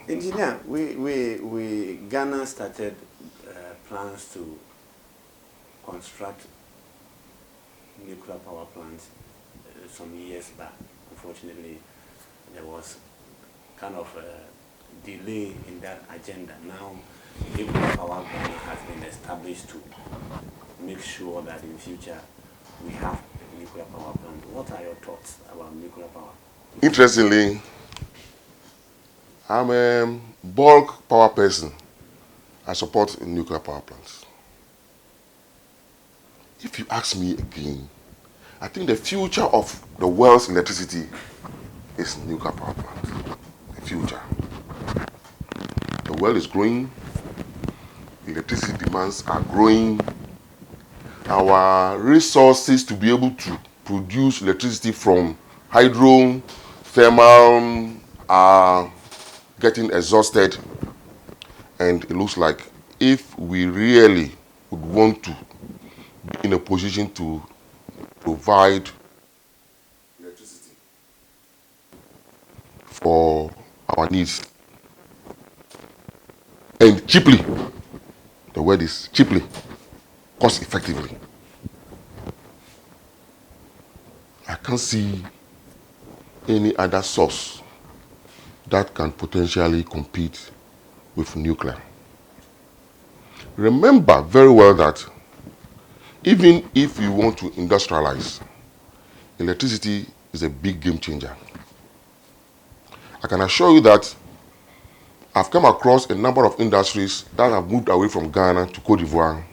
Engineer, Ghana started plans to construct nuclear power plants some years back. Unfortunately, there was kind of a delay in that agenda. Now, nuclear power Ghana has been established to make sure that in future we have nuclear power plant. What are your thoughts about nuclear power? Interestingly, I'm a bulk power person. I support nuclear power plants. If you ask me again, I think the future of the world's electricity is nuclear power plants. The future. The world is growing. Electricity demands are growing. Our resources to be able to produce electricity from hydro, thermal are getting exhausted. And it looks like if we really would want to be in a position to provide electricity for our needs and cheaply, the word is cheaply, cost effectively, I can't see any other source that can potentially compete with nuclear. Remember very well that even if you want to industrialize, electricity is a big game changer. I can assure you that I've come across a number of industries that have moved away from Ghana to Cote d'Ivoire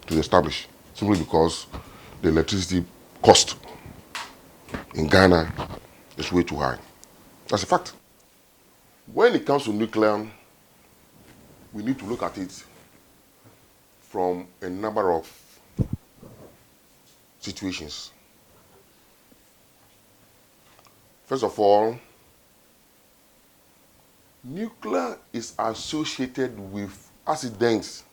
to establish, simply because the electricity cost in Ghana is way too high. That's a fact. When it comes to nuclear, we need to look at it from a number of situations. First of all, nuclear is associated with accidents,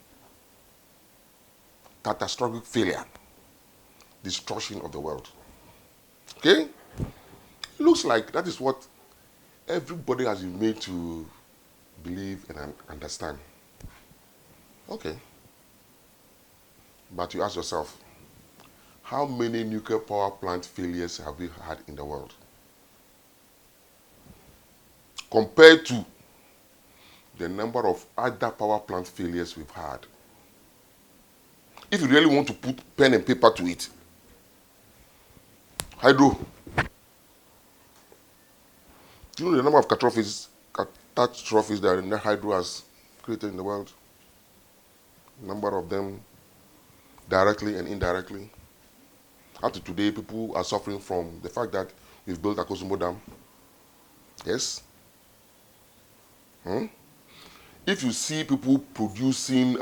catastrophic failure, destruction of the world. Okay? Looks like that is what everybody has been made to believe and understand. Okay. But you ask yourself, how many nuclear power plant failures have we had in the world? Compared to the number of other power plant failures we've had. If you really want to put pen and paper to it, hydro. Do you know the number of catastrophes that the hydro has created in the world? Number of them directly and indirectly. Up to today, people are suffering from the fact that we've built a Akosombo Dam. Yes? If you see people producing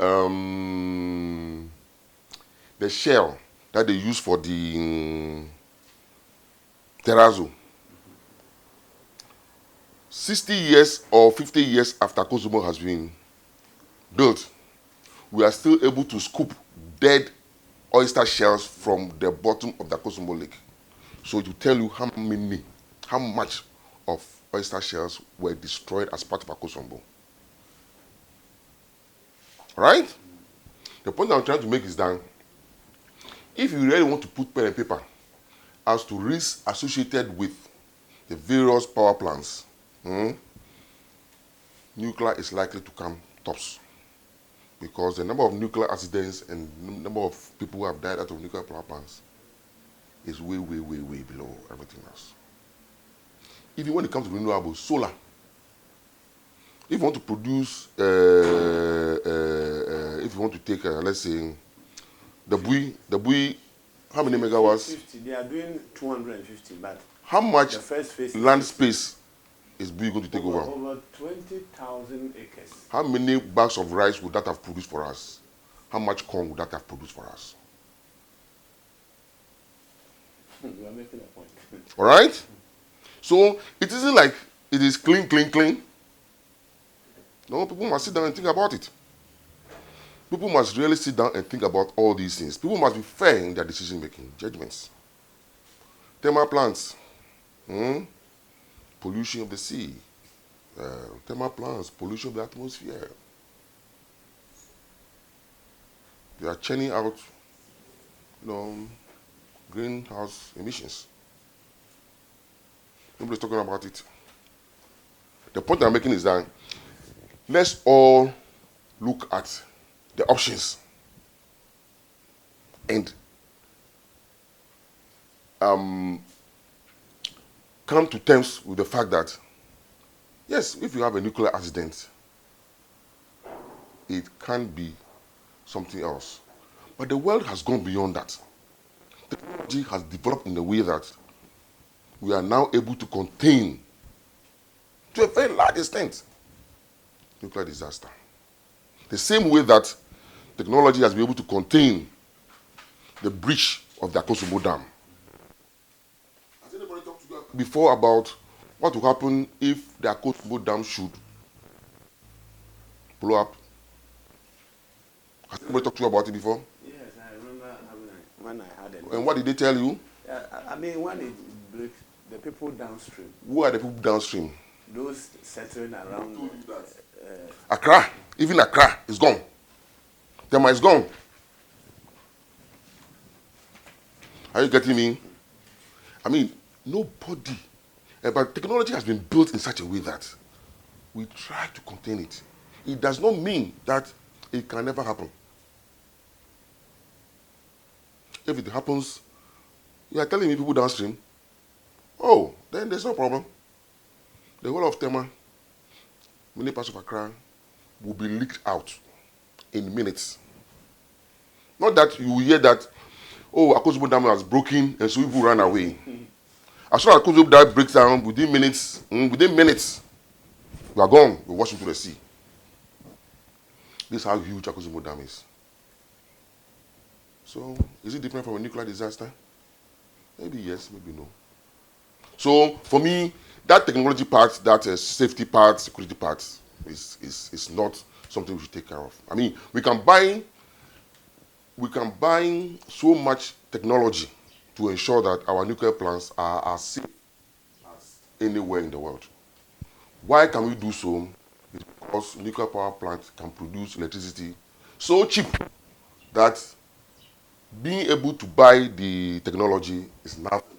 the shell that they use for the terrazzo, 60 years or 50 years after Akosombo has been built, we are still able to scoop dead oyster shells from the bottom of the Akosombo Lake. So it will tell you how much of oyster shells were destroyed as part of Akosombo. Right? The point I'm trying to make is that if you really want to put pen and paper as to risks associated with the various power plants, nuclear is likely to come tops. Because the number of nuclear accidents and the number of people who have died out of nuclear power plants is way, way, way, way below everything else. Even when it comes to renewables, solar. If you want to produce, if you want to take, let's say, the Bui, how many megawatts? 50. They are doing 250, but how much the first phase land space is Bui going to take over? Over 20,000 acres. How many bags of rice would that have produced for us? How much corn would that have produced for us? You are making a point. All right? So it isn't like it is clean, clean, clean. No, people must sit down and think about it. People must really sit down and think about all these things. People must be fair in their decision-making, judgments. Thermal plants, pollution of the sea, Thermal plants, pollution of the atmosphere. They are churning out, greenhouse emissions. Nobody's talking about it. The point I'm making is that let's all look at the options and come to terms with the fact that, yes, if you have a nuclear accident, it can be something else. But the world has gone beyond that. Technology has developed in a way that we are now able to contain, to a very large extent, nuclear disaster. The same way that technology has been able to contain the breach of the Akosombo Dam. Has anybody talked to you before about what will happen if the Akosombo Dam should blow up? Has anybody talked to you about it before? Yes, I remember when I had it. And what did they tell you? I mean, when it breaks, the people downstream. Who are the people downstream? Those settling around. Who told you that? Accra, even Accra is gone. Tema is gone. Are you getting me? I mean, nobody. But technology has been built in such a way that we try to contain it. It does not mean that it can never happen. If it happens, you are telling me people downstream, oh, then there's no problem. The whole of Tema, many parts of Accra, will be leaked out in minutes. Not that you will hear that, oh, Akosombo Dam has broken and so people ran away. As soon as Akosombo Dam breaks down, within minutes, we are gone. We wash into the sea. This is how huge Akosombo Dam is. So, is it different from a nuclear disaster? Maybe yes, maybe no. So, for me, that technology part, that safety part, security part, is not something we should take care of. I mean, we can buy so much technology to ensure that our nuclear plants are as safe as anywhere in the world. Why can we do so? It's because nuclear power plants can produce electricity so cheap that being able to buy the technology is nothing